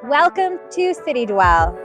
Welcome to City Dwell.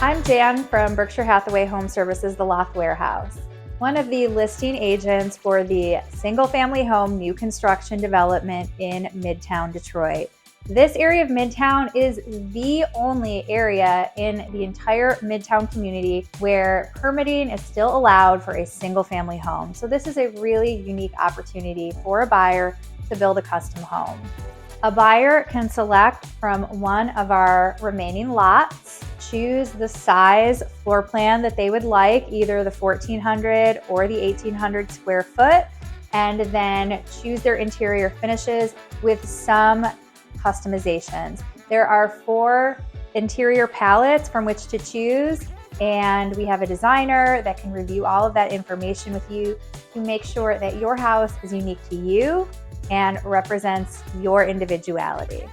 I'm Jan from Berkshire Hathaway Home Services, the Loft Warehouse, one of the listing agents for the single-family home new construction development in Midtown Detroit. This area of Midtown is the only area in the entire Midtown community where permitting is still allowed for a single-family home. So this is a really unique opportunity for a buyer to build a custom home. A buyer can select from one of our remaining lots, choose the size floor plan that they would like, either the 1,400 or the 1,800 square foot, and then choose their interior finishes with some customizations. There are 4 interior palettes from which to choose, and we have a designer that can review all of that information with you to make sure that your house is unique to you and represents your individuality.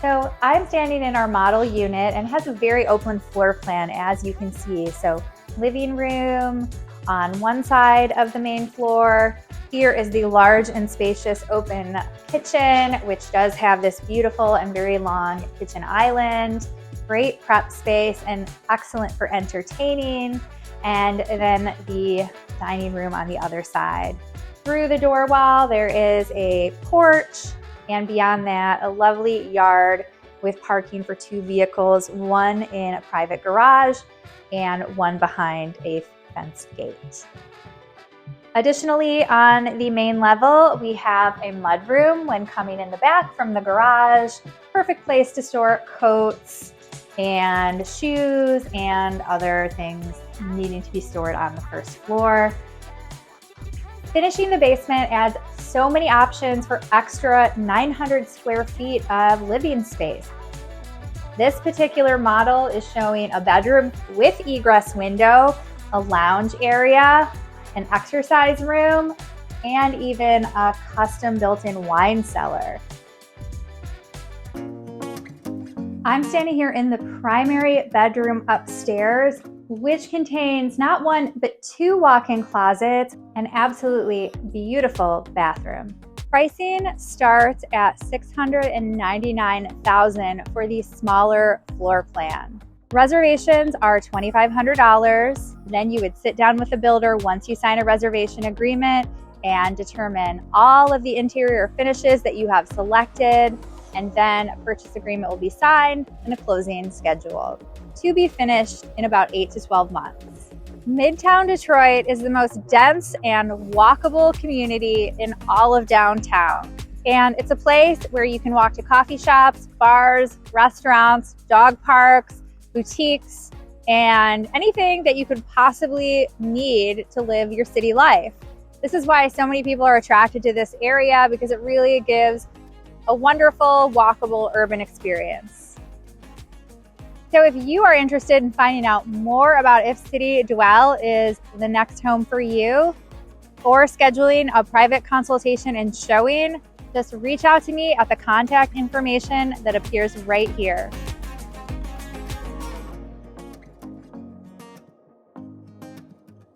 So I'm standing in our model unit and has a very open floor plan, as you can see. So living room on one side of the main floor. Here is the large and spacious open kitchen, which does have this beautiful and very long kitchen island, great prep space and excellent for entertaining. And then the dining room on the other side. Through the door wall, there is a porch, and beyond that, a lovely yard with parking for 2 vehicles, one in a private garage and one behind a fenced gate. Additionally, on the main level, we have a mudroom when coming in the back from the garage. Perfect place to store coats and shoes and other things needing to be stored on the first floor. Finishing the basement adds so many options for extra 900 square feet of living space. This particular model is showing a bedroom with egress window, a lounge area, an exercise room, and even a custom built-in wine cellar. I'm standing here in the primary bedroom upstairs, which contains not 1, but 2 walk-in closets, and absolutely beautiful bathroom. Pricing starts at $699,000 for the smaller floor plan. Reservations are $2,500. Then you would sit down with the builder once you sign a reservation agreement and determine all of the interior finishes that you have selected, and then a purchase agreement will be signed and a closing scheduled to be finished in about 8 to 12 months. Midtown Detroit is the most dense and walkable community in all of downtown. And it's a place where you can walk to coffee shops, bars, restaurants, dog parks, boutiques, and anything that you could possibly need to live your city life. This is why so many people are attracted to this area, because it really gives a wonderful, walkable urban experience. So if you are interested in finding out more about if City Dwell is the next home for you, or scheduling a private consultation and showing, just reach out to me at the contact information that appears right here.